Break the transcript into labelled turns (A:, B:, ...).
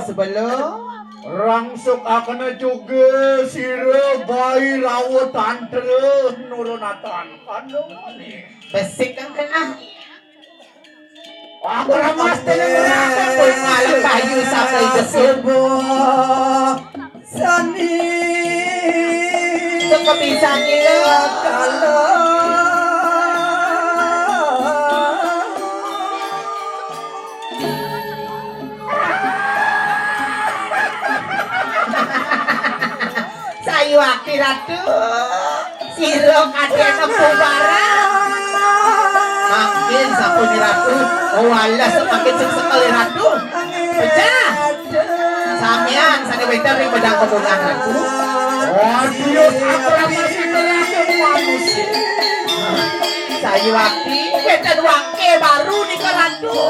A: sebelum
B: rangsuk akan juga sira bayi rawat tantren nurunatan kandungan
A: besik kan kena
B: aku ramas tenang
A: malam kayu sampai besuk
C: sani
A: kepisan gila
C: kalau
A: sayu akhi ratu sira kadhe nempuh barang makin sapuni ratu wala semakin sekali ratu pecah sampean sane weter ring pedang kebungan ratu
B: adios aku ramas manusia
A: sayu akhi weter wangke baru nih ratu